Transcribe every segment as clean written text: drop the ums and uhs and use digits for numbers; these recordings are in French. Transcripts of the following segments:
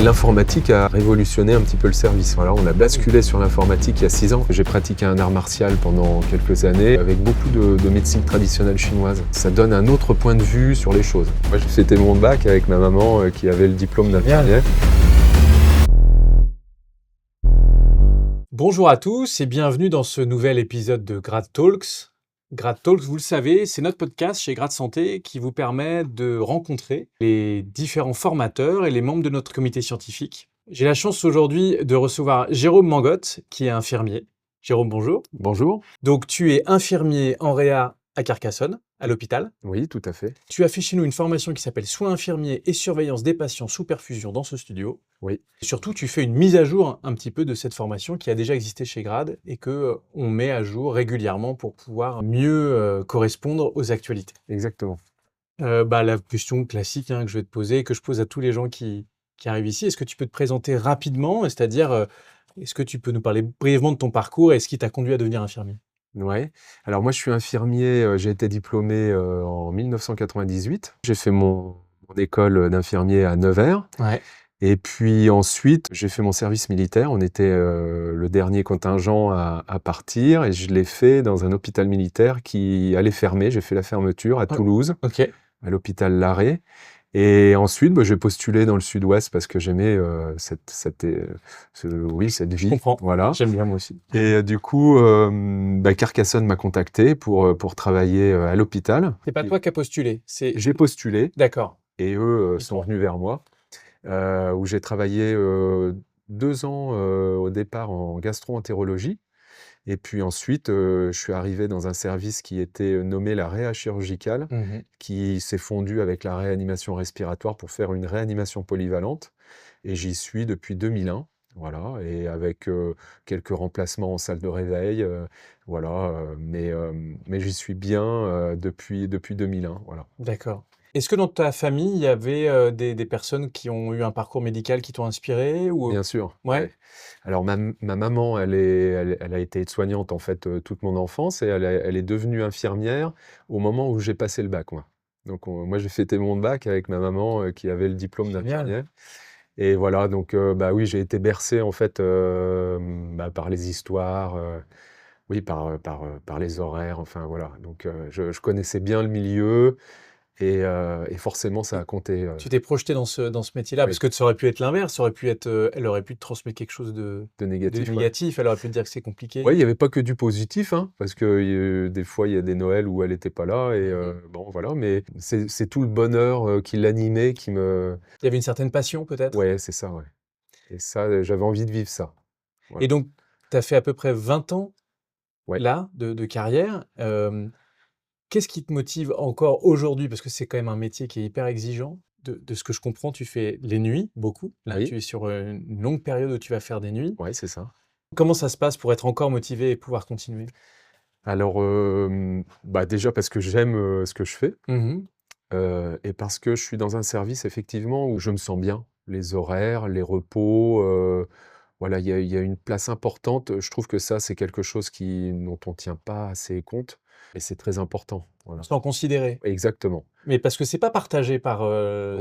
L'informatique a révolutionné un petit peu le service. Voilà, on a basculé sur l'informatique il y a 6 ans. J'ai pratiqué un art martial pendant quelques années avec beaucoup de médecine traditionnelle chinoise. Ça donne un autre point de vue sur les choses. Moi, j'ai fêté mon bac avec ma maman qui avait le diplôme d'infirmière. Bonjour à tous et bienvenue dans ce nouvel épisode de Grad Talks. Grad Talks, vous le savez, c'est notre podcast chez Grad Santé qui vous permet de rencontrer les différents formateurs et les membres de notre comité scientifique. J'ai la chance aujourd'hui de recevoir Jérôme Mangotte, qui est infirmier. Jérôme, bonjour. Bonjour. Donc, tu es infirmier en réa à Carcassonne, à l'hôpital. Oui, tout à fait. Tu as fait chez nous une formation qui s'appelle Soins infirmiers et surveillance des patients sous perfusion dans ce studio. Oui. Et surtout, tu fais une mise à jour un petit peu de cette formation qui a déjà existé chez Grad et que on met à jour régulièrement pour pouvoir mieux correspondre aux actualités. Exactement. La question classique que je vais te poser, que je pose à tous les gens qui arrivent ici, est-ce que tu peux te présenter rapidement, c'est-à-dire est-ce que tu peux nous parler brièvement de ton parcours et ce qui t'a conduit à devenir infirmier? Ouais. Alors moi, je suis infirmier. J'ai été diplômé en 1998. J'ai fait mon école d'infirmier à Nevers. Ouais. Et puis ensuite, j'ai fait mon service militaire. On était le dernier contingent à partir et je l'ai fait dans un hôpital militaire qui allait fermer. J'ai fait la fermeture à Toulouse, Ok. à l'hôpital Larrey. Et ensuite, j'ai postulé dans le sud-ouest parce que j'aimais cette vie. Je comprends. Voilà. J'aime bien moi aussi. Et du coup, Carcassonne m'a contacté pour travailler à l'hôpital. C'est pas toi qui as postulé, c'est... J'ai postulé D'accord. et eux sont venus vers moi, où j'ai travaillé 2 ans au départ en gastro-entérologie. Et puis ensuite, je suis arrivé dans un service qui était nommé la réa chirurgicale, Mhm. qui s'est fondu avec la réanimation respiratoire pour faire une réanimation polyvalente. Et j'y suis depuis 2001, voilà, et avec quelques remplacements en salle de réveil, mais j'y suis bien depuis 2001, voilà. D'accord. Est-ce que dans ta famille, il y avait des personnes qui ont eu un parcours médical qui t'ont inspiré ou... Bien sûr. Ouais. Ouais. Alors ma maman, elle a été aide-soignante en fait toute mon enfance et elle est devenue infirmière au moment où j'ai passé le bac, moi. Donc moi j'ai fêté mon bac avec ma maman qui avait le diplôme Génial. d'infirmière. Et voilà, donc oui, j'ai été bercé en fait par les histoires, oui, par les horaires, enfin voilà. Donc je connaissais bien le milieu et forcément ça a compté. Tu t'es projeté dans ce métier-là, Oui, parce que ça aurait pu être l'inverse, ça aurait pu être, elle aurait pu te transmettre quelque chose de de négatif, ouais. négatif, elle aurait pu te dire que c'est compliqué. Ouais, il n'y avait pas que du positif, hein, parce que des fois, il y a des Noëls où elle n'était pas là, et bon, voilà, mais c'est tout le bonheur qui l'animait qui me. Il y avait une certaine passion peut-être? Ouais, c'est ça, ouais. Et ça, j'avais envie de vivre ça. Voilà. Et donc, tu as fait à peu près 20 ans Ouais. là de carrière. Qu'est-ce qui te motive encore aujourd'hui? Parce que c'est quand même un métier qui est hyper exigeant. De ce que je comprends, tu fais les nuits, beaucoup. Là, Oui. tu es sur une longue période où tu vas faire des nuits. Ouais, c'est ça. Comment ça se passe pour être encore motivé et pouvoir continuer? Alors, déjà parce que j'aime ce que je fais, Mhm. et parce que je suis dans un service effectivement où je me sens bien. Les horaires, les repos, voilà, il y a une place importante. Je trouve que ça, c'est quelque chose dont on tient pas assez compte, et c'est très important. Voilà. Sans considérer. Exactement. Mais parce que c'est pas partagé par...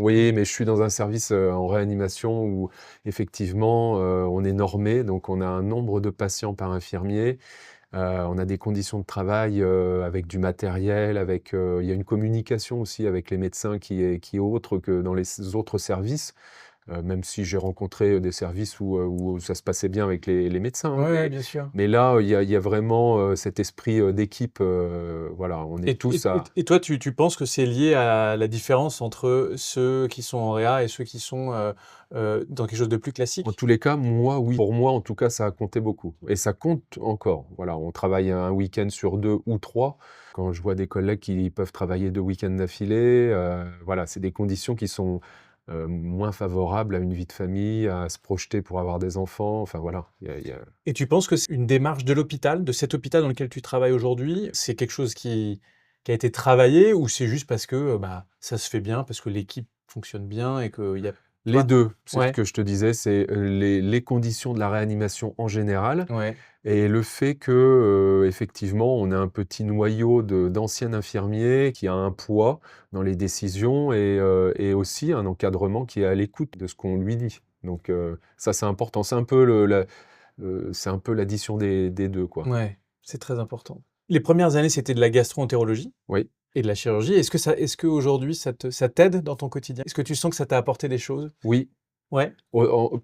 Oui, mais je suis dans un service en réanimation où effectivement on est normé, donc on a un nombre de patients par infirmier. On a des conditions de travail avec du matériel, il y a une communication aussi avec les médecins qui est autre que dans les autres services, même si j'ai rencontré des services où ça se passait bien avec les médecins, hein, Ouais, bien sûr. mais là, il y a vraiment cet esprit d'équipe, voilà, on est tous à. Et toi, tu penses que c'est lié à la différence entre ceux qui sont en réa et ceux qui sont dans quelque chose de plus En classique? tous les cas, moi, oui. Pour moi, en tout cas, ça a compté beaucoup et ça compte encore. Voilà, on travaille un week-end sur 2 ou 3. Quand je vois des collègues qui peuvent travailler 2 week-ends d'affilée, voilà, c'est des conditions qui sont, moins favorables à une vie de famille, à se projeter pour avoir des enfants, enfin voilà, il y a. Et tu penses que c'est une démarche de l'hôpital, de cet hôpital dans lequel tu travailles aujourd'hui? C'est quelque chose qui a été travaillé ou c'est juste parce que ça se fait bien, parce que l'équipe fonctionne bien et qu'il y a... Les 2, c'est ce Ouais, que je te disais, c'est, les conditions de la réanimation en général. ouais. Et le fait que, effectivement, on a un petit noyau d'anciens infirmiers qui a un poids dans les décisions et aussi un encadrement qui est à l'écoute de ce qu'on lui dit. Donc ça, c'est important. C'est un peu l'addition des 2, quoi. Ouais, c'est très important. Les premières années, c'était de la gastro-entérologie Oui, et de la chirurgie. Est-ce qu'aujourd'hui, ça t'aide dans ton quotidien? Est-ce que tu sens que ça t'a apporté des choses? oui, Ouais.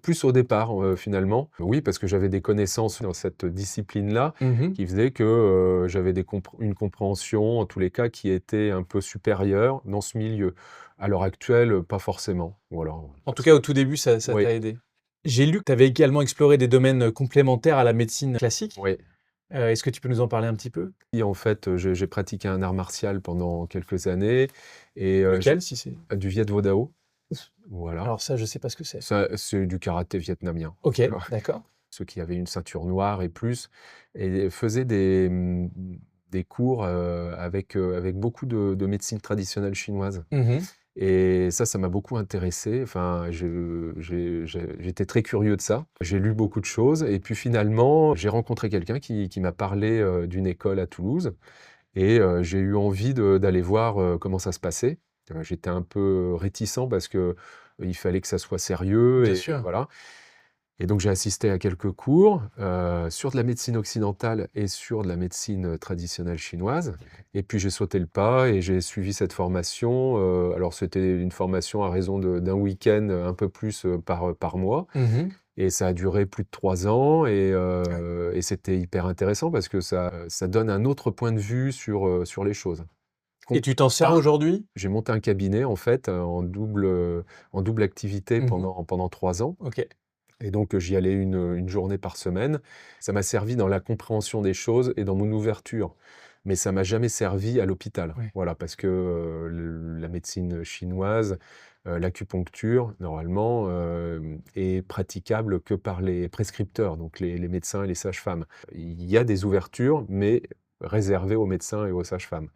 plus au départ, finalement. Oui, parce que j'avais des connaissances dans cette discipline-là Mmh. qui faisaient que, j'avais une compréhension, en tous les cas, qui était un peu supérieure dans ce milieu. À l'heure actuelle, pas forcément. Voilà, En tout parce cas, que au tout début, ça oui, t'a aidé. J'ai lu que tu avais également exploré des domaines complémentaires à la médecine classique. oui. Est-ce que tu peux nous en parler un petit peu? Et en fait, j'ai pratiqué un art martial pendant quelques années et j'ai Lequel, si c'est du Viet Vo Dao, voilà. alors ça, je sais pas ce que c'est. Ça, c'est du karaté vietnamien. OK, d'accord. Ceux qui avaient une ceinture noire et plus et faisaient des cours, avec beaucoup de médecine traditionnelle chinoise Mmh. et ça m'a beaucoup intéressé. Enfin, j'étais très curieux de ça. J'ai lu beaucoup de choses et puis finalement, j'ai rencontré quelqu'un qui m'a parlé, d'une école à Toulouse et j'ai eu envie d'aller voir, comment ça se passait. J'étais un peu réticent parce que il fallait que ça soit sérieux Bien et sûr. voilà. Et donc j'ai assisté à quelques cours, sur de la médecine occidentale et sur de la médecine, traditionnelle chinoise et puis j'ai sauté le pas et j'ai suivi cette formation, alors c'était une formation à raison d'un week-end, un peu plus, par mois Mmh. et ça a duré plus de 3 ans et c'était hyper intéressant parce que ça donne un autre point de vue sur les choses. Et Com tu t'en sers par aujourd'hui? J'ai monté un cabinet en fait, en double activité Mmh. pendant 3 ans OK, et donc j'y allais une journée par semaine. Ça m'a servi dans la compréhension des choses et dans mon ouverture, mais ça m'a jamais servi à l'hôpital. ouais. Voilà, parce que, la médecine chinoise, l'acupuncture, normalement, est praticable que par les prescripteurs, donc les médecins et les sages-femmes. Il y a des ouvertures, mais réservées aux médecins et aux sages-femmes.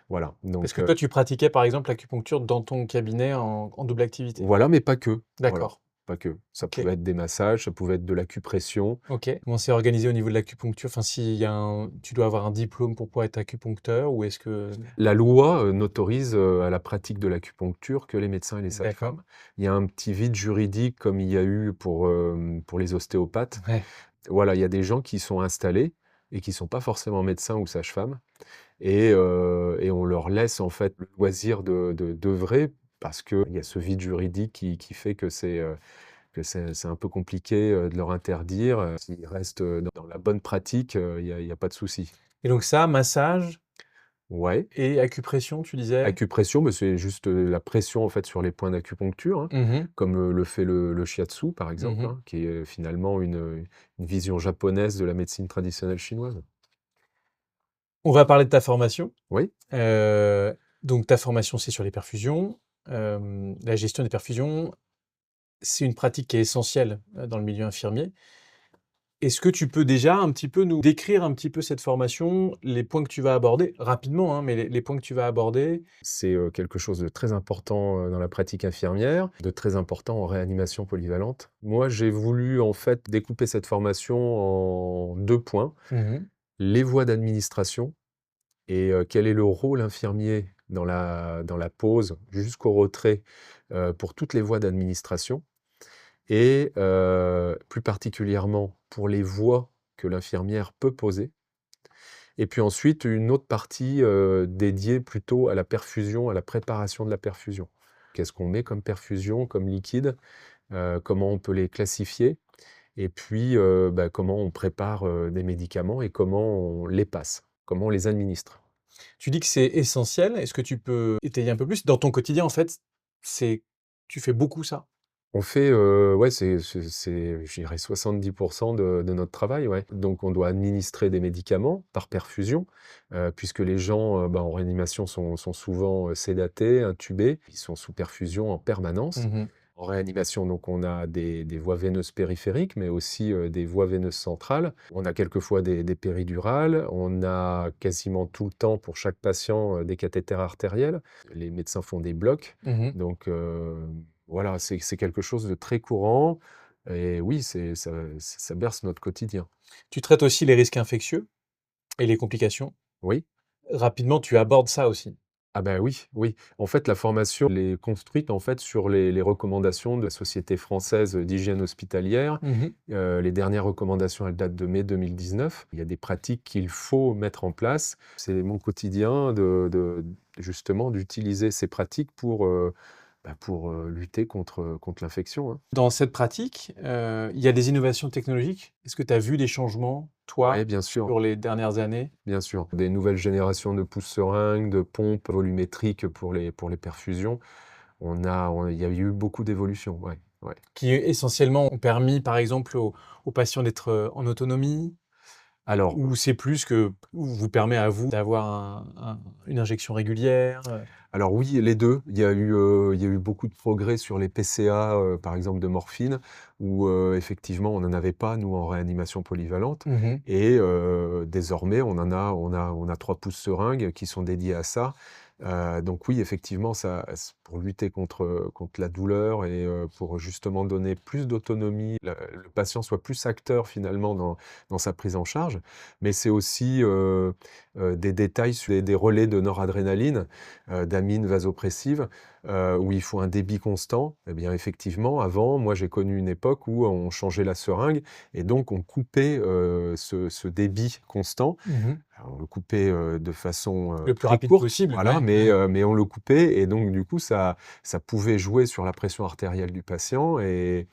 Voilà, Parce donc que toi, tu pratiquais, par exemple, l'acupuncture dans ton cabinet en double activité? voilà, mais pas que. Voilà, D'accord, pas que. Ça OK, pouvait être des massages, ça pouvait être de l'acupression. OK. Comment c'est organisé au niveau de l'acupuncture? Enfin, s'il y a un tu dois avoir un diplôme pour pouvoir être acupuncteur ou est-ce que La loi, n'autorise, à la pratique de l'acupuncture que les médecins et les d'accord, sages-femmes. Il y a un petit vide juridique comme il y a eu pour les ostéopathes. ouais. Voilà, il y a des gens qui sont installés et qui sont pas forcément médecins ou sages-femmes et on leur laisse en fait le loisir d'œuvrer parce qu'il y a ce vide juridique qui fait que c'est un peu compliqué, de leur interdire, s'ils restent, dans la bonne pratique, il y a pas de souci. Et donc ça, massage Ouais. et acupression, tu disais? Acupression, bah, c'est juste, la pression en fait sur les points d'acupuncture, hein, Mmh. comme, le fait le shiatsu par exemple, Mmh. hein, qui est, finalement une vision japonaise de la médecine traditionnelle chinoise. On va parler de ta formation. Oui, Donc ta formation, c'est sur les perfusions, la gestion des perfusions, c'est une pratique qui est essentielle, dans le milieu infirmier. Est-ce que tu peux déjà un petit peu nous décrire un petit peu cette formation, les points que tu vas aborder? Rapidement, hein, mais les points que tu vas aborder? c'est, quelque chose de très important, dans la pratique infirmière, de très important en réanimation polyvalente. Moi, j'ai voulu en fait découper cette formation en 2 points, Mmh. les voies d'administration et quel est le rôle infirmier dans la pause jusqu'au retrait, pour toutes les voies d'administration. Et plus particulièrement pour les voies que l'infirmière peut poser. Et puis ensuite, une autre partie, dédiée plutôt à la perfusion, à la préparation de la perfusion. Qu'est-ce qu'on met comme perfusion, comme liquide? Comment on peut les classifier? Et puis, bah, comment on prépare, des médicaments et comment on les passe? Comment on les administre? Tu dis que c'est essentiel. Est-ce que tu peux étayer un peu plus? Dans ton quotidien, en fait, c'est tu fais beaucoup ça? On fait, ouais, je dirais 70 de notre travail, ouais. Donc on doit administrer des médicaments par perfusion, puisque les gens, bah, en réanimation sont souvent, sédatés, intubés. Ils sont sous perfusion en permanence. Mmh. En réanimation, donc on a des voies veineuses périphériques, mais aussi, des voies veineuses centrales. On a quelquefois des péridurales. On a quasiment tout le temps, pour chaque patient, des cathéters artériels. Les médecins font des blocs. Mmh. Donc voilà, c'est quelque chose de très courant et oui, ça berce notre quotidien. Tu traites aussi les risques infectieux et les complications. Oui, Rapidement, tu abordes ça aussi? Ah ben oui, oui. En fait, la formation, elle est construite en fait sur les recommandations de la Société française d'hygiène hospitalière. Mmh. Les dernières recommandations, elles datent de mai 2019. Il y a des pratiques qu'il faut mettre en place. C'est mon quotidien justement d'utiliser ces pratiques pour lutter contre l'infection, hein. Dans cette pratique, il y a des innovations technologiques? Est-ce que tu as vu des changements, toi, Ouais, bien sûr. sur les dernières années? Bien sûr, des nouvelles générations de pousse-seringues, de pompes volumétriques pour les perfusions. Il y a eu beaucoup d'évolutions, ouais, ouais. Qui essentiellement ont permis, par exemple, aux patients d'être, en autonomie? Alors Ou c'est plus que vous permet à vous d'avoir une injection régulière? alors oui, les 2. Il y a eu beaucoup de progrès sur les PCA, par exemple de morphine, où, effectivement, on n'en avait pas, nous, en réanimation polyvalente Mmh. et désormais, on a 3 pouces-seringues qui sont dédiés à ça. Donc oui, effectivement, ça pour lutter contre la douleur et pour justement donner plus d'autonomie, le patient soit plus acteur, finalement, dans sa prise en charge. Mais c'est aussi, des détails sur des relais de noradrénaline, d'amine vasopressive, où il faut un débit constant. Eh bien, effectivement, avant, moi, j'ai connu une époque où on changeait la seringue et donc on coupait, ce débit constant. Mmh. Alors, on le coupait, de façon, Le plus très rapide courte, possible, voilà, ouais, ouais. mais on le coupait et donc du coup, ça pouvait jouer sur la pression artérielle du patient et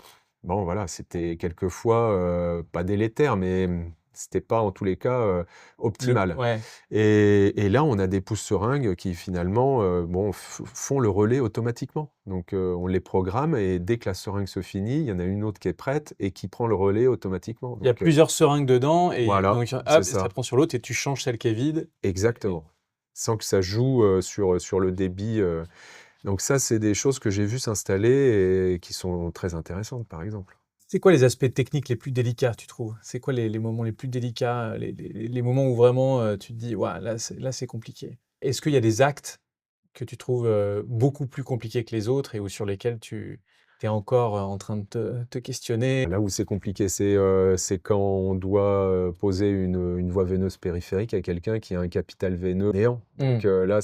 bon, voilà, c'était quelquefois, pas délétère, mais c'était pas, en tous les cas, optimal. Ouais. Et là, on a des pouces-seringues qui finalement, bon, font le relais automatiquement. Donc, on les programme et dès que la seringue se finit, il y en a une autre qui est prête et qui prend le relais automatiquement. Il y a Donc, plusieurs seringues dedans et voilà, donc c'est hop, ça ça, prend sur l'autre et tu changes celle qui est vide et exactement. Sans que ça joue, sur le débit, donc ça, c'est des choses que j'ai vues s'installer et qui sont très intéressantes, par exemple. c'est quoi les aspects techniques les plus délicats, tu trouves? C'est quoi les moments les plus délicats, les moments où vraiment, tu te dis: «Ouah, là, c'est compliqué»? Est-ce qu'il y a des actes que tu trouves, beaucoup plus compliqués que les autres et ou sur lesquels tu es encore, en train de te questionner? Là où c'est compliqué, c'est quand on doit, poser une voie veineuse périphérique à quelqu'un qui a un capital veineux néant. Mmh. Donc là,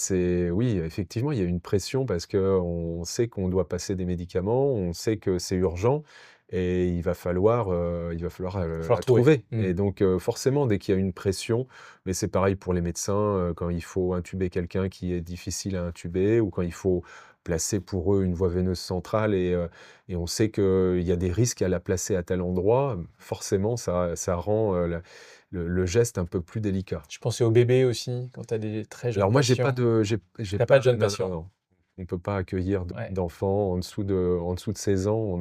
oui, effectivement, il y a une pression parce qu'on sait qu'on doit passer des médicaments, on sait que c'est urgent et il va falloir, Falloir la trouver. trouver Mmh. et donc forcément, dès qu'il y a une pression, mais c'est pareil pour les médecins, quand il faut intuber quelqu'un qui est difficile à intuber ou quand il faut placer pour eux une voie veineuse centrale et on sait qu'il y a des risques à la placer à tel endroit, forcément ça rend, le geste un peu plus délicat. Je pensais aux bébés aussi, quand tu as des très jeunes Alors moi j'ai pas patients. de j'ai Tu pas de pas jeunes non, non, patients? non. On ne peut pas accueillir Ouais, d'enfants en dessous de 16 ans.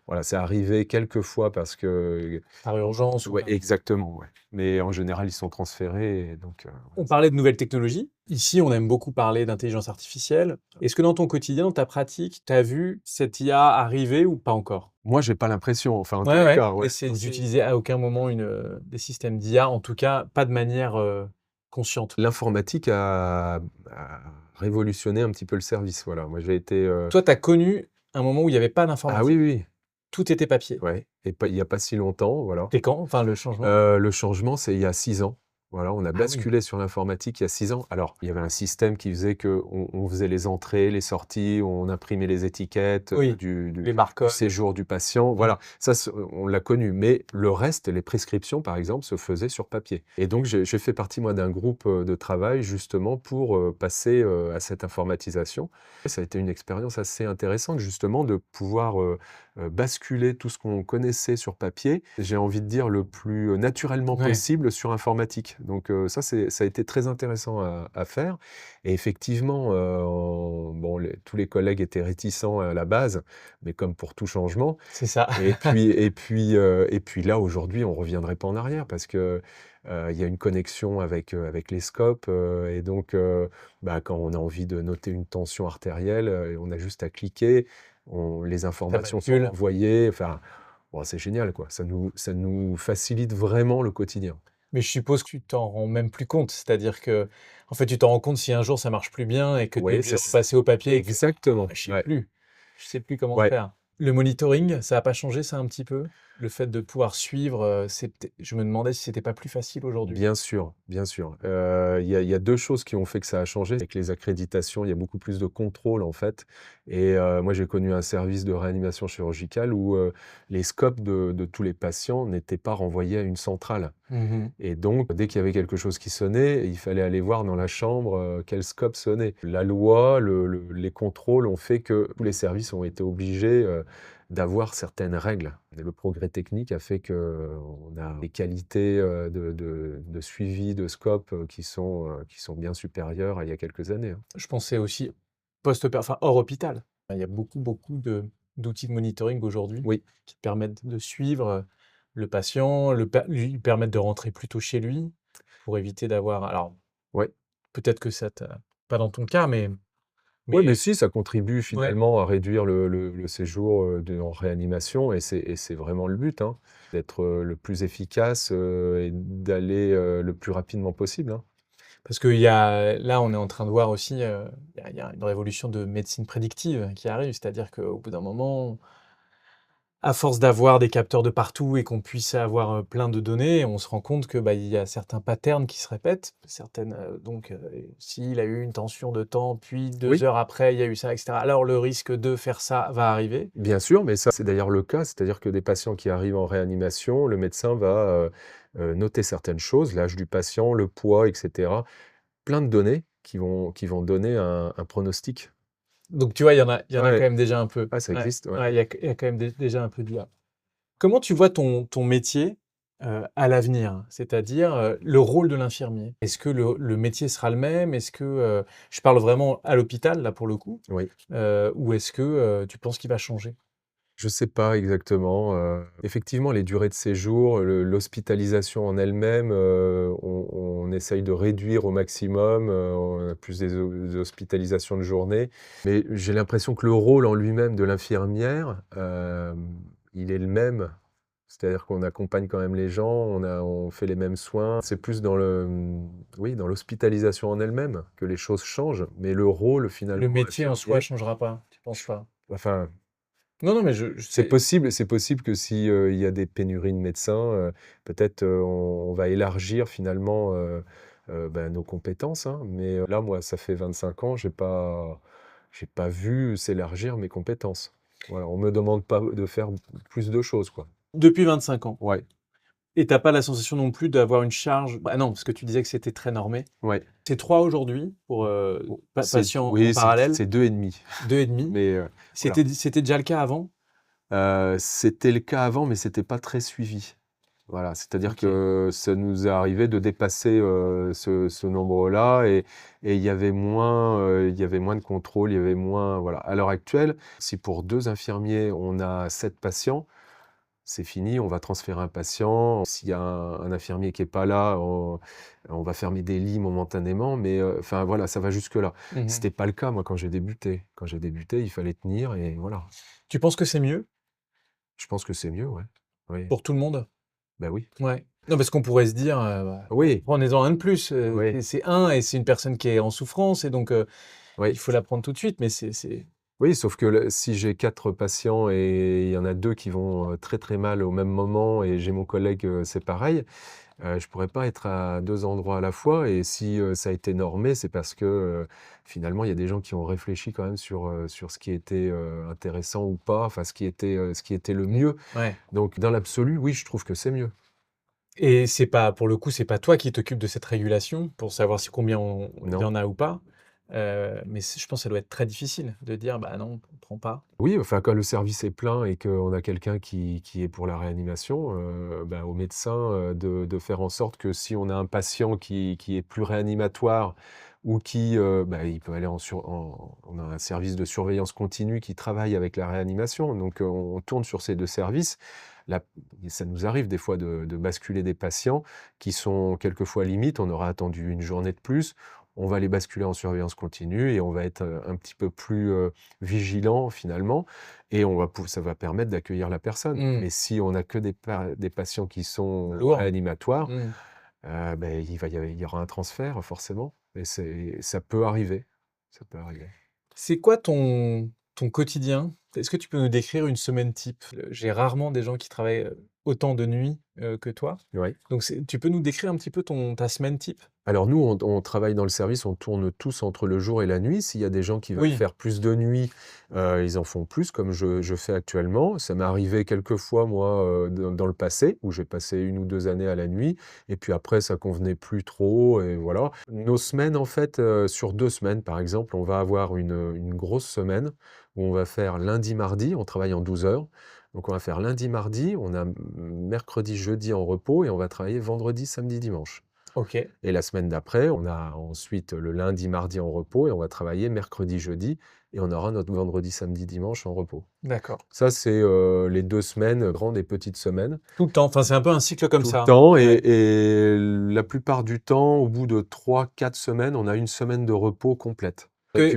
Voilà, c'est arrivé quelques fois parce que par urgence ou ouais, par exactement, ouais. Mais en général, ils sont transférés et donc on parlait de nouvelles technologies. Ici, on aime beaucoup parler d'intelligence artificielle. Est-ce que dans ton quotidien, dans ta pratique, tu as vu cette IA arriver ou pas encore? moi j'ai pas l'impression, enfin en tous Ouais, les ouais. cas, ouais. Essayé d'utiliser à aucun moment des systèmes d'IA, en tout cas pas de manière, consciente. L'informatique a révolutionné un petit peu le service, voilà. Moi j'ai été, Toi, tu as connu un moment où il y avait pas ah oui, d'informatique. oui. Tout était papier. Ouais et pas il y a pas si longtemps, voilà. C'était quand? Enfin, le changement? Le changement, c'est il y a 6 ans. Voilà, on a Ah oui. basculé sur l'informatique il y a 6 ans. Alors, il y avait un système qui faisait qu'on faisait les entrées, les sorties, on imprimait les étiquettes, Oui, du du les du barcodes. séjour du patient. Mmh. Voilà, ça on l'a connu, mais le reste, les prescriptions, par exemple, se faisaient sur papier et donc j'ai fait partie, moi, d'un groupe, de travail justement pour, passer, à cette informatisation. Et ça a été une expérience assez intéressante justement de pouvoir, basculer tout ce qu'on connaissait sur papier, j'ai envie de dire le plus naturellement Ouais. possible sur informatique. Donc ça a été très intéressant à faire et effectivement, bon tous les collègues étaient réticents à la base, mais comme pour tout changement C'est ça. et puis là aujourd'hui on reviendrait pas en arrière parce que, il y a une connexion avec les scopes, et donc bah, quand on a envie de noter une tension artérielle, on a juste à cliquer, les Ça informations sont bascule. envoyées, enfin, bon, c'est génial, quoi. Ça nous facilite vraiment le quotidien. Mais je suppose que tu t'en rends même plus compte. C'est-à-dire que, en fait, tu t'en rends compte si un jour ça marche plus bien et que tu es Oui, obligé de repasser au papier et que tu fais: «Ah, exactement, je sais ouais, plus, je sais plus comment ouais. faire». Le monitoring, ça a pas changé ça un petit peu? le fait de pouvoir suivre, je me demandais si c'était pas plus facile aujourd'hui? Bien sûr, bien sûr. Il y a 2 choses qui ont fait que ça a changé. Avec les accréditations, il y a beaucoup plus de contrôle, en fait et moi, j'ai connu un service de réanimation chirurgicale où, les scopes de tous les patients n'étaient pas renvoyés à une centrale Mmh. et donc dès qu'il y avait quelque chose qui sonnait, il fallait aller voir dans la chambre, quel scope sonnait. La loi, les contrôles ont fait que tous les services ont été obligés, d'avoir certaines règles. Et le progrès technique a fait qu'on a des qualités, de suivi de scope, qui sont bien supérieures à il y a quelques années, hein. Je pensais aussi enfin hors hôpital. Il y a beaucoup d'outils de monitoring aujourd'hui Oui, qui te permettent de suivre, le patient, lui permettre de rentrer plus tôt chez lui pour éviter d'avoir alors ouais. peut-être que ça t'a pas dans ton cas, Ouais, mais mais si, ça contribue ouais. finalement à réduire le séjour, en réanimation et c'est vraiment le but, hein, d'être, le plus efficace, et d'aller, le plus rapidement possible, hein. Parce qu'il y a là, on est en train de voir aussi, il y a une révolution de médecine prédictive qui arrive. C'est-à-dire qu'au bout d'un moment, à force d'avoir des capteurs de partout et qu'on puisse avoir, plein de données, on se rend compte que, bah, il y a certains patterns qui se répètent, certaines, s'il a eu une tension de temps, puis 2 Oui. heures après, il y a eu ça et cetera, alors le risque de faire ça va arriver. Bien sûr, mais ça, c'est d'ailleurs le cas. C'est-à-dire que des patients qui arrivent en réanimation, le médecin va, noter certaines choses, l'âge du patient, le poids et cetera. Plein de données qui vont donner un pronostic. Donc tu vois, il y en a quand Ouais, même déjà un peu. ah ça Ouais, existe, ouais. ouais, il y a quand même déjà un peu de l'IA. Comment tu vois ton métier, à l'avenir? C'est-à-dire, le rôle de l'infirmier? Est-ce que le métier sera le même? Est-ce que, je parle vraiment à l'hôpital, là, pour le coup, Oui. ou est-ce que, tu penses qu'il va changer? Je sais pas exactement, effectivement, les durées de séjour, l'hospitalisation en elle-même, on essaye de réduire au maximum, on a plus des hospitalisations de journée. Mais j'ai l'impression que le rôle en lui-même de l'infirmière, il est le même. C'est-à-dire qu'on accompagne quand même les gens, on fait les mêmes soins. C'est plus oui, dans l'hospitalisation en elle-même que les choses changent, mais le rôle finalement Le métier en soi infirmier, changera pas, tu penses pas? enfin Non, non, mais je sais. c'est possible que si, il y a des pénuries de médecins, peut-être, on va élargir finalement, bah, nos compétences, hein. Mais, là, moi, ça fait 25 ans, j'ai pas vu s'élargir mes compétences. Voilà, on me demande pas de faire plus de choses, quoi. Depuis 25 ans Ouais, et tu as pas la sensation non plus d'avoir une charge bah, non, parce que tu disais que c'était très normé. ouais. C'est 3 aujourd'hui pour, O c'est patients en Oui, c'est parallèle, c'est 2,5. 2,5. Mais, voilà. C'était déjà le cas avant? C'était le cas avant, mais c'était pas très suivi. Voilà, c'est-à-dire OK. que ça nous est arrivé de dépasser, ce nombre-là et il y avait moins de contrôle, il y avait moins voilà. À l'heure actuelle, si pour 2 infirmiers, on a 7 patients, c'est fini, on va transférer un patient. S'il y a un infirmier qui est pas là, on va fermer des lits momentanément, mais, enfin voilà, ça va jusque-là. Mmh. C'était pas le cas, moi, quand j'ai débuté. Quand j'ai débuté, il fallait tenir et voilà. Tu penses que c'est mieux Je pense que c'est mieux, ouais. Oui, pour tout le monde? bah, oui. Ouais. Non, parce qu'on pourrait se dire, bah, Oui, prenez-en un de plus, oui, c'est un et c'est une personne qui est en souffrance et donc il oui. faut la prendre tout de suite, mais c'est Oui, sauf que si j'ai 4 patients et il y en a 2 qui vont, très, très mal au même moment et j'ai mon collègue, c'est pareil, je pourrais pas être à 2 endroits à la fois et si, ça a été normé, c'est parce que, finalement, il y a des gens qui ont réfléchi quand même sur ce qui était, intéressant ou pas, enfin ce qui était le mieux. ouais Donc dans l'absolu, oui, je trouve que c'est mieux. et c'est pas pour le coup, c'est pas toi qui t'occupes de cette régulation pour savoir si combien il y Non? en a ou pas, mais je pense que ça doit être très difficile de dire: «Bah non, on prend pas». Oui, enfin, quand le service est plein et qu'on a quelqu'un qui est pour la réanimation, bah, au médecin, de faire en sorte que si on a un patient qui est plus réanimatoire ou qui, bah, il peut aller on a un service de surveillance continue qui travaille avec la réanimation, donc on tourne sur ces 2 services. Là, ça nous arrive des fois de basculer des patients qui sont quelquefois limites, on aura attendu une journée de plus, on va les basculer en surveillance continue et on va être, un petit peu plus, vigilant finalement et ça va permettre d'accueillir la personne. Mmh. Mais si on a que des patients qui sont Lourd. réanimatoires, Mmh. beh, il y aura un transfert forcément et ça peut arriver, ça peut arriver. C'est quoi ton quotidien Est-ce que tu peux nous décrire une semaine type? J'ai rarement des gens qui travaillent, autant de nuits, que toi. Ouais. Donc tu peux nous décrire un petit peu ta semaine type? Alors nous, on travaille dans le service, on tourne tous entre le jour et la nuit. S'il y a des gens qui veulent Oui. faire plus de nuit, ils en font plus comme je fais actuellement. Ça m'est arrivé quelques fois moi, dans le passé, où j'ai passé 1 ou 2 années à la nuit et puis après ça convenait plus trop et voilà. Nos semaines en fait, sur 2 semaines par exemple, on va avoir une grosse semaine où on va faire lundi, mardi, on travaille en 12 heures. Donc on va faire lundi, mardi, on a mercredi, jeudi en repos et on va travailler vendredi, samedi, dimanche. OK, Et la semaine d'après, on a ensuite le lundi, mardi en repos et on va travailler mercredi, jeudi et on aura notre vendredi, samedi, dimanche en repos. d'accord. Ça, c'est, les 2 semaines, grandes et petites semaines, Tout le temps, enfin, c'est un peu un cycle comme tout le ça? temps Ouais. et la plupart du temps, au bout de 3, 4 semaines, on a une semaine de repos complète.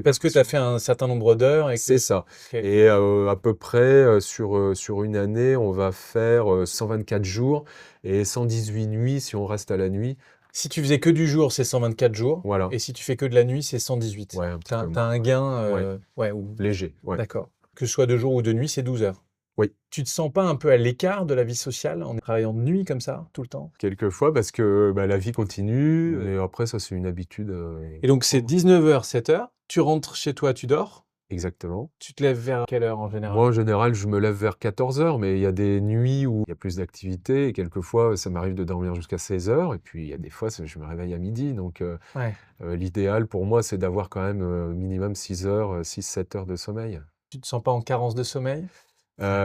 Parce que tu as Récupération. fait un certain nombre d'heures et C'est que ça OK. et à peu près, sur une année, on va faire, 124 jours et 118 nuits si on reste à la nuit. Si tu faisais que du jour, c'est 124 jours Voilà, et si tu fais que de la nuit, c'est 118. ouais, un Tu petit peu as moins. un gain, Ouais, ouais, ou léger, ouais. d'accord. Que ce soit de jour ou de nuit, c'est 12 heures. Oui. Tu te sens pas un peu à l'écart de la vie sociale en travaillant de nuit comme ça, tout le temps? Quelquefois parce que, bah, la vie continue, mais après ça, c'est une habitude, Et donc c'est oh 19 h 7 h. Tu rentres chez toi, tu dors? exactement. Tu te lèves vers quelle heure en Moi, général? en général, je me lève vers 14 heures, mais il y a des nuits où il y a plus d'activité et quelquefois, ça m'arrive de dormir jusqu'à 16 heures et puis il y a des fois, c'est je me réveille à midi donc Ouais. l'idéal pour moi, c'est d'avoir quand même, minimum 6 heures, 6-7 heures de sommeil. Tu te sens pas en carence de sommeil?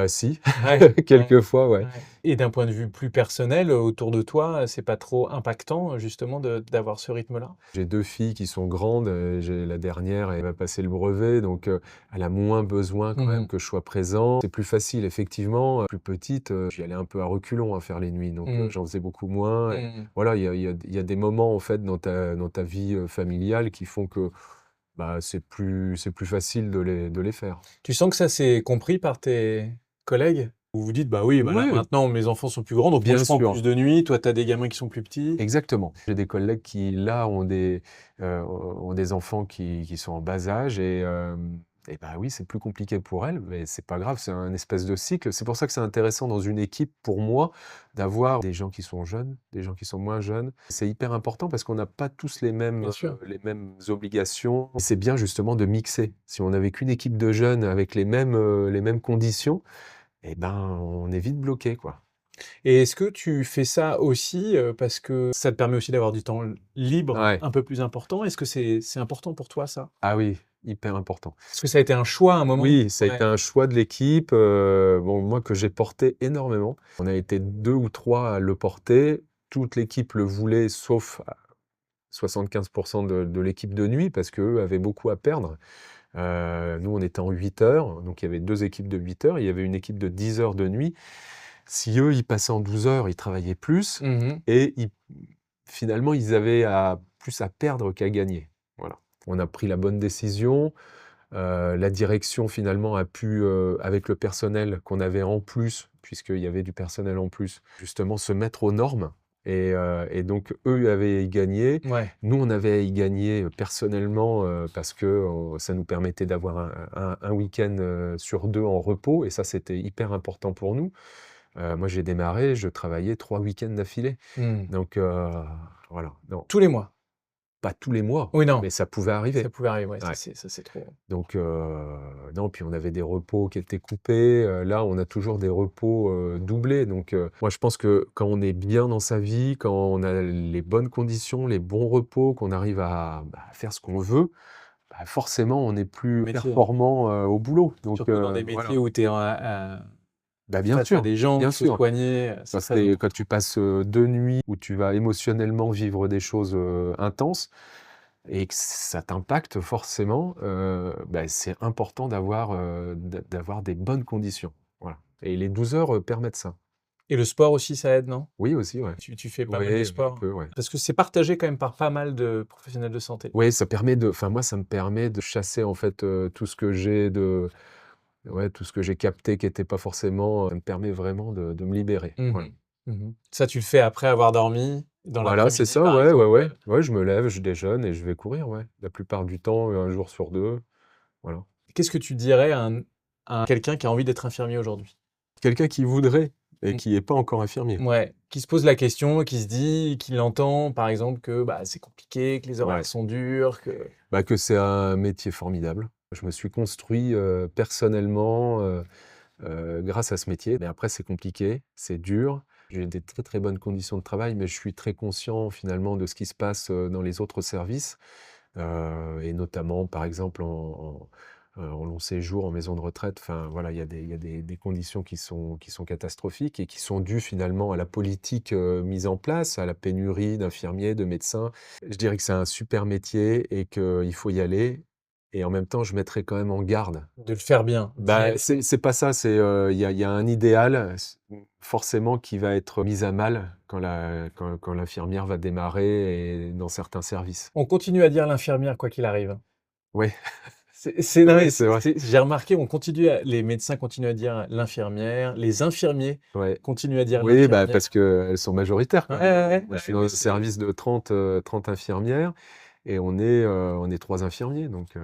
Si, Ouais, ouais, quelquefois, ouais. ouais. Et d'un point de vue plus personnel, autour de toi, c'est pas trop impactant, justement d'avoir ce rythme-là? J'ai 2 filles qui sont grandes, j'ai la dernière, elle va passer le brevet, donc elle a moins besoin quand même Mmh. que je sois présent. C'est plus facile effectivement, plus petite, j'y allais un peu à reculons à faire les nuits, donc Mmh. j'en faisais beaucoup moins et Mmh. voilà, il y a des moments en fait dans ta vie, familiale qui font que, bah, c'est plus facile de les faire. Tu sens que ça, c'est compris par tes collègues? Vous vous dites: «Bah oui, bah là, Ouais, maintenant mes enfants sont plus grands, donc moi bien je prends sûr. plus de nuit, toi tu as des gamins qui sont plus petits». Exactement. J'ai des collègues qui, là, ont des enfants qui sont en bas âge et bah, oui, c'est plus compliqué pour elles, mais c'est pas grave, c'est un espèce de cycle. C'est pour ça que c'est intéressant dans une équipe, pour moi, d'avoir des gens qui sont jeunes, des gens qui sont moins jeunes. C'est hyper important parce qu'on n'a pas tous Bien sûr. les mêmes obligations. C'est bien justement de mixer. Si on n'avait qu'une équipe de jeunes avec les mêmes conditions, et ben, on est vite bloqué, quoi. Et est-ce que tu fais ça aussi, parce que ça te permet aussi d'avoir du temps libre Ouais. un peu plus important? Est-ce que c'est important pour toi ça? Ah oui, hyper important. Est-ce que ça a été un choix à un moment? Oui, ça a Ouais. été un choix de l'équipe, bon, moi que j'ai porté énormément. On a été 2 ou 3 à le porter. Toute l'équipe le voulait sauf 75 de l'équipe de nuit parce qu'eux avaient beaucoup à perdre. Nous, on était en 8 heures, donc il y avait 2 équipes de 8 heures, il y avait une équipe de 10 heures de nuit. Si eux, ils passaient en 12 heures, ils travaillaient plus Mmh. et finalement, ils avaient plus à perdre qu'à gagner. Voilà. On a pris la bonne décision. La direction finalement a pu, avec le personnel qu'on avait en plus, puisqu'il y avait du personnel en plus, justement se mettre aux normes et donc eux avaient à y gagner. Ouais. Nous, on avait à y gagner, personnellement, parce que, ça nous permettait d'avoir un week-end, sur 2 en repos et ça, c'était hyper important pour nous. Moi, j'ai démarré, je travaillais 3 week-ends d'affilée Mmh. donc voilà. Non, Tous les mois? pas tous les mois, Oui, non, mais ça pouvait ça arriver. pouvait arriver, ouais, Ouais. ça c'est trop. Donc non, puis on avait des repos qui étaient coupés, là, on a toujours des repos, doublés donc moi, je pense que quand on est bien dans sa vie, quand on a les bonnes conditions, les bons repos, qu'on arrive à, bah, faire ce qu'on veut, bah, forcément, on est plus Métier. performant, au boulot donc Surtout dans des voilà. métiers où tu es Bah, bien face à sûr, des gens bien qu'il faut sûr. soigner, c'est très Quand important. tu passes, 2 nuits où tu vas émotionnellement vivre des choses, intenses et que ça t'impacte forcément, bah, c'est important d'avoir des bonnes conditions. Voilà et les 12 heures, permettent ça. Et le sport aussi, ça aide, non? Oui aussi, ouais. Tu fais pas mal de Oui, un sport? peu, ouais. Parce que c'est partagé quand même par pas mal de professionnels de santé. Ouais, ça permet de enfin moi, ça me permet de chasser en fait, tout ce que j'ai tout ce que j'ai capté qui était pas forcément, ça me permet vraiment de me libérer. Voilà. Mmh. Mmh. Ça, tu le fais après avoir dormi, dans Voilà, c'est l'après-midi, ça, par ouais, ouais, exemple, ouais. Ouais, je me lève, je déjeune et je vais courir, ouais. La plupart du temps, 1 jour sur 2, voilà. Qu'est-ce que tu dirais à à quelqu'un qui a envie d'être infirmier aujourd'hui? Quelqu'un qui voudrait et Mmh. qui n'est pas encore infirmier. Ouais, qui se pose la question, qui se dit, qu'il entend par exemple que, c'est compliqué, que les horaires Ouais. sont durs, que Que c'est un métier formidable. Je me suis construit, personnellement, grâce à ce métier. Mais après c'est compliqué, c'est dur. J'ai des très, très bonnes conditions de travail, mais je suis très conscient finalement de ce qui se passe, dans les autres services, et notamment par exemple en long séjour, en maison de retraite. Enfin voilà, il y a des conditions qui sont catastrophiques et qui sont dues finalement à la politique, mise en place, à la pénurie d'infirmiers, de médecins. Je dirais que c'est un super métier et qu'il faut y aller et en même temps, je mettrais quand même en garde. de le faire bien, d'y aller. C'est pas ça, c'est, il y a un idéal, forcément qui va être mis à mal quand l'infirmière va démarrer et dans certains services. On continue à dire l'infirmière quoi qu'il arrive, hein. Ouais, C'est non, mais c'est vrai. j'ai remarqué, les médecins continuent à dire l'infirmière, les infirmiers Ouais. continuent à dire Oui, l'infirmière. parce qu'elles sont majoritaires Ouais, quand même. ouais, ouais. Moi, je suis dans un service de 30 infirmières et on est 3 infirmiers donc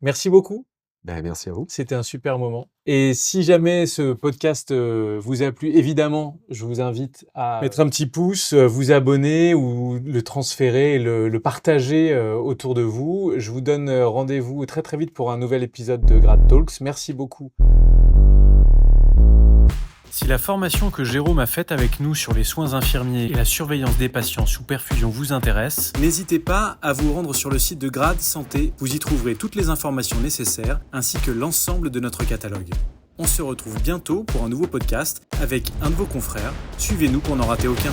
Merci beaucoup. merci à vous. C'était un super moment. Et si jamais ce podcast vous a plu, évidemment, je vous invite à mettre un petit pouce, vous abonner ou le transférer et le partager autour de vous. Je vous donne rendez-vous très très vite pour un nouvel épisode de Grad Talks. Merci beaucoup. Si la formation que Jérôme a faite avec nous sur les soins infirmiers et la surveillance des patients sous perfusion vous intéresse, n'hésitez pas à vous rendre sur le site de Grad Santé. Vous y trouverez toutes les informations nécessaires ainsi que l'ensemble de notre catalogue. On se retrouve bientôt pour un nouveau podcast avec un de vos confrères. Suivez-nous pour n'en rater aucun.